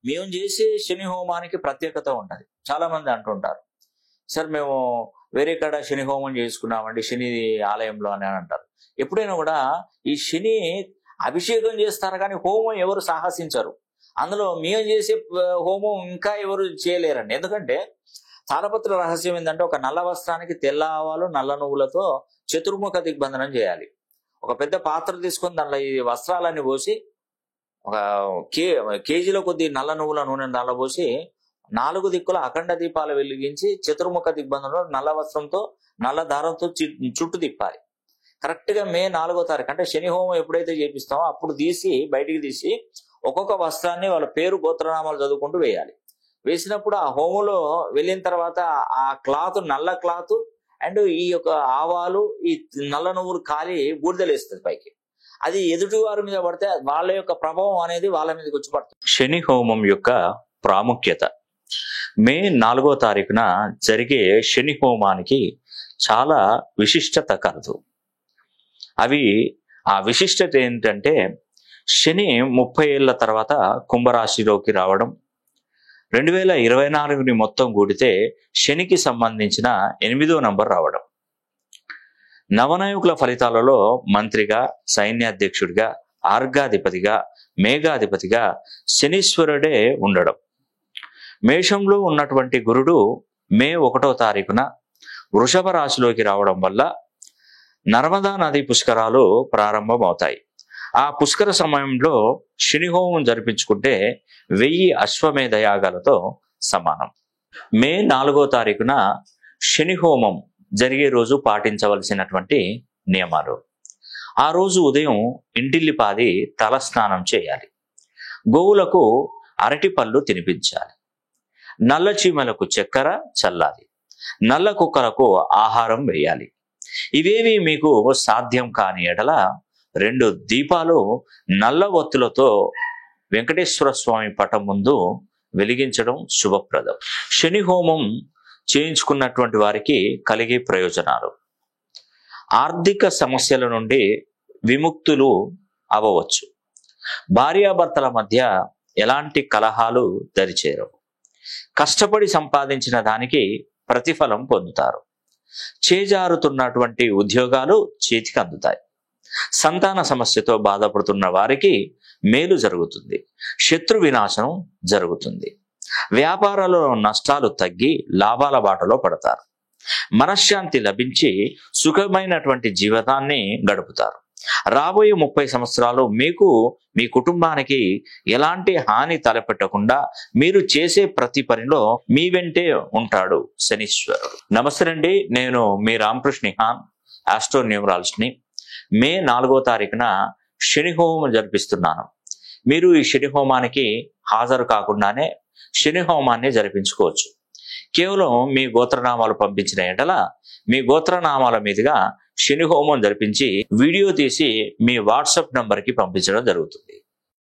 మేము చేసే శని హోమానికి ప్రత్యేకత ఉంటుంది. చాలా మంది అంటుంటారు, సార్ మేము వేరే కాడ శని హోమం చేసుకున్నామండి శని ఆలయంలో అని అంటారు. ఎప్పుడైనా కూడా ఈ శని అభిషేకం చేస్తారు కానీ హోమం ఎవరు సాహసించరు. అందులో మేము చేసే హోమం ఇంకా ఎవరు చేయలేరండి. ఎందుకంటే తాళపత్ర రహస్యం ఏంటంటే ఒక నల్ల వస్త్రానికి తెల్ల ఆవాలు నల్ల నువ్వులతో చతుర్ముఖ దిగ్బంధనం చేయాలి. ఒక పెద్ద పాత్ర తీసుకొని దానిలో ఈ వస్త్రాలన్నీ పోసి ఒక కేజీల కొద్ది నల్ల నువ్వుల నూనె దానిలో పోసి 4 దిక్కుల అఖండ దీపాలు వెలిగించి చతుర్ముఖ దిగ్బంధనంలో నల్ల వస్త్రంతో నల్ల దారంతో చుట్టూ తిప్పాలి. కరెక్ట్ గా మే 4వ తారీఖు అంటే శని హోమం ఎప్పుడైతే చేపిస్తామో అప్పుడు బయటికి తీసి ఒక్కొక్క వస్త్రాన్ని వాళ్ళ పేరు గోత్రనామాలు చదువుకుంటూ వేయాలి. వేసినప్పుడు ఆ హోమంలో వెళ్ళిన తర్వాత ఆ క్లాత్ నల్ల క్లాత్ అండ్ ఈ యొక్క ఆవాలు ఈ నల్ల నువ్వులు కాలి బూడిదలేస్తుంది పైకి. అది ఎదుటి వారి మీద పడితే వాళ్ళ యొక్క ప్రభావం అనేది వాళ్ళ మీదకి వచ్చి పడుతుంది. శని హోమం యొక్క ప్రాముఖ్యత. మే 4వ తారీఖున జరిగే శని హోమానికి చాలా విశిష్టత కలదు. ఆ విశిష్టత ఏంటంటే శని 30 ఏళ్ల తర్వాత కుంభరాశిలోకి రావడం, 2024ని మొత్తం కూడితే శనికి సంబంధించిన 8వ నంబర్ రావడం, నవనాయకుల ఫలితాలలో మంత్రిగా, సైన్యాధ్యక్షుడిగా, ఆర్గాధిపతిగా, మేఘాధిపతిగా శనీశ్వరుడే ఉండడం, మేషంలో ఉన్నటువంటి గురుడు మే 1వ తారీఖున వృషభ రాశిలోకి రావడం వల్ల నర్మదా నది పుష్కరాలు ప్రారంభమవుతాయి. ఆ పుష్కర సమయంలో శని హోమం జరిపించుకుంటే 1000 అశ్వమేధ యాగాలతో సమానం. మే 4వ తారీఖున శని హోమం జరిగే రోజు పాటించవలసినటువంటి నియమాలు. ఆ రోజు ఉదయం ఇంటిల్లిపాది తలస్నానం చేయాలి. గోవులకు అరటి పళ్ళు తినిపించాలి. నల్ల చీమలకు చక్కెర చల్లాలి. నల్ల కుక్కలకు ఆహారం వేయాలి. ఇవేవి మీకు సాధ్యం కాని ఎడల 2 దీపాలు నల్ల ఒత్తులతో వెంకటేశ్వర స్వామి పటం ముందు వెలిగించడం శుభప్రదం. శని హోమం చేయించుకున్నటువంటి వారికి కలిగే ప్రయోజనాలు: ఆర్థిక సమస్యల నుండి విముక్తులు అవ్వవచ్చు. భార్యాభర్తల మధ్య ఎలాంటి కలహాలు దరిచేరవు. కష్టపడి సంపాదించిన దానికి ప్రతిఫలం పొందుతారు. చేజారుతున్నటువంటి ఉద్యోగాలు చేతికి అందుతాయి. సంతాన సమస్యతో బాధపడుతున్న వారికి మేలు జరుగుతుంది. శత్రు వినాశనం జరుగుతుంది. వ్యాపారాలలో నష్టాలు తగ్గి లాభాల బాటలో పడతారు. మనశ్శాంతి లభించి సుఖమైనటువంటి జీవితాన్ని గడుపుతారు. రాబోయే 30 సంవత్సరాలు మీకు మీ కుటుంబానికి ఎలాంటి హాని తలపెట్టకుండా మీరు చేసే ప్రతి పనిలో మీ వెంటే ఉంటాడు శనీశ్వరుడు. నమస్తే అండి, నేను మీ రామకృష్ణ ఖాన్, ఆస్ట్రో న్యూమరాలజిస్ట్ని. మే 4వ తారీఖున శని హోమం జరిపిస్తున్నాను. మీరు ఈ శని హోమానికి హాజరు కాకుండానే శని హోమాన్ని జరిపించుకోవచ్చు. కేవలం మీ గోత్రనామాలు పంపించిన ఎడల మీ గోత్రనామాల మీదుగా శని హోమం జరిపించి వీడియో తీసి మీ వాట్సాప్ నంబర్కి పంపించడం జరుగుతుంది.